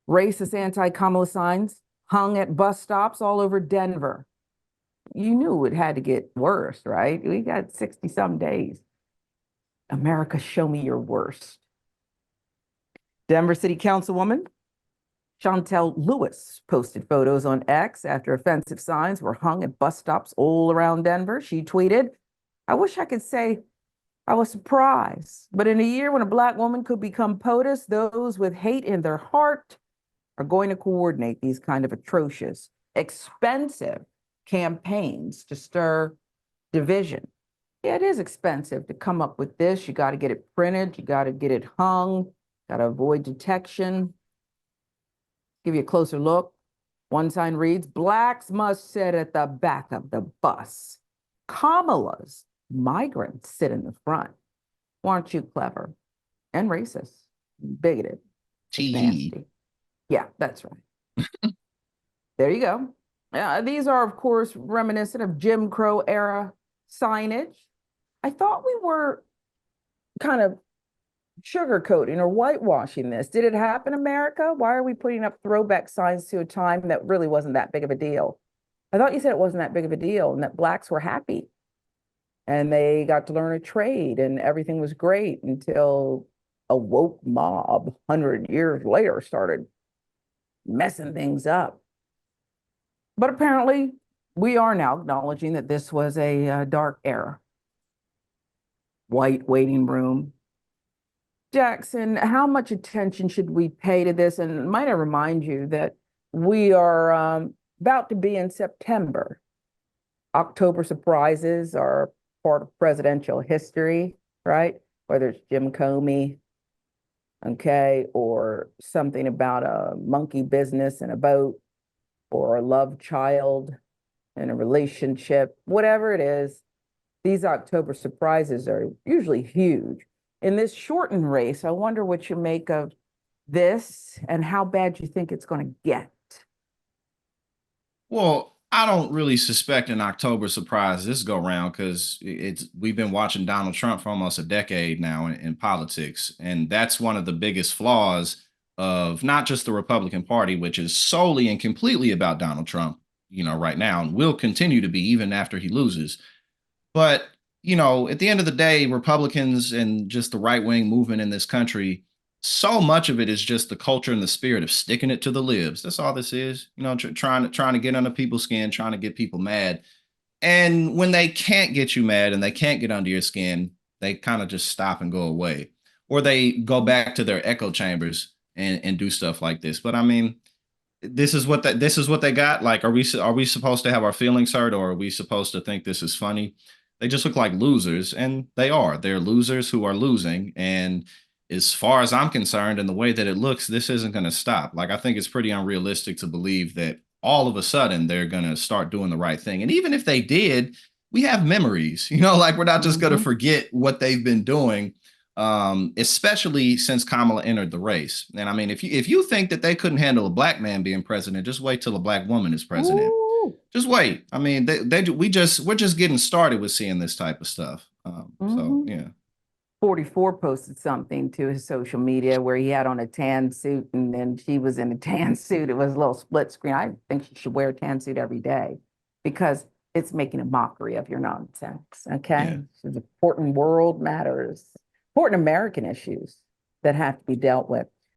Racist anti-Kamala signs hung at bus stops all over Denver. You knew it had to get worse, right? We got 60 some days. America, show me your worst. Denver City Councilwoman Chantel Lewis posted photos on X after offensive signs were hung at bus stops all around Denver. She tweeted, I wish I could say I was surprised, but in a year when a Black woman could become POTUS, those with hate in their heart are going to coordinate these kind of atrocious, expensive campaigns to stir division. Yeah, it is expensive to come up with this. You got to get it printed. You got to get it hung. Got to avoid detection. Give you a closer look. One sign reads, Blacks must sit at the back of the bus. Kamala's migrants sit in the front. Aren't you clever? And racist, bigoted, nasty. Yeah, that's right. There you go. These are, of course, reminiscent of Jim Crow era signage. I thought we were kind of sugarcoating or whitewashing this. Did it happen, America? Why are we putting up throwback signs to a time that really wasn't that big of a deal? I thought you said it wasn't that big of a deal and that Blacks were happy and they got to learn a trade and everything was great until a woke mob 100 years later started messing things up. But apparently we are now acknowledging that this was a dark era. White waiting room. Jackson, how much attention should we pay to this? And might I remind you that we are about to be in September. October surprises are part of presidential history, right? Whether it's Jim Comey, okay, or something about a monkey business in a boat, or a love child in a relationship, whatever it is, these October surprises are usually huge. In this shortened race, I wonder what you make of this and how bad you think it's going to get. Well, I don't really suspect an October surprise this go round because we've been watching Donald Trump for almost a decade now in politics, and that's one of the biggest flaws of not just the Republican Party, which is solely and completely about Donald Trump, right now, and will continue to be even after he loses. But, at the end of the day, Republicans and just the right wing movement in this country, so much of it is just the culture and the spirit of sticking it to the libs. That's all this is, trying to get under people's skin, trying to get people mad. And when they can't get you mad and they can't get under your skin, they kind of just stop and go away, or they go back to their echo chambers and do stuff like this. But I mean, this is what they got. Like, are we supposed to have our feelings hurt, or are we supposed to think this is funny? They just look like losers, and they are. They're losers who are losing. And as far as I'm concerned, and the way that it looks, this isn't going to stop. Like, I think it's pretty unrealistic to believe that all of a sudden they're going to start doing the right thing. And even if they did, we have memories, like we're not just going to forget what they've been doing, especially since Kamala entered the race. And I mean, if you think that they couldn't handle a Black man being president, just wait till a Black woman is president. Ooh. Just wait. I mean, we're just getting started with seeing this type of stuff. So yeah. 44 posted something to his social media where he had on a tan suit and then she was in a tan suit. It was a little split screen. I think she should wear a tan suit every day because it's making a mockery of your nonsense. Okay. Yeah. It's important world matters, important American issues that have to be dealt with.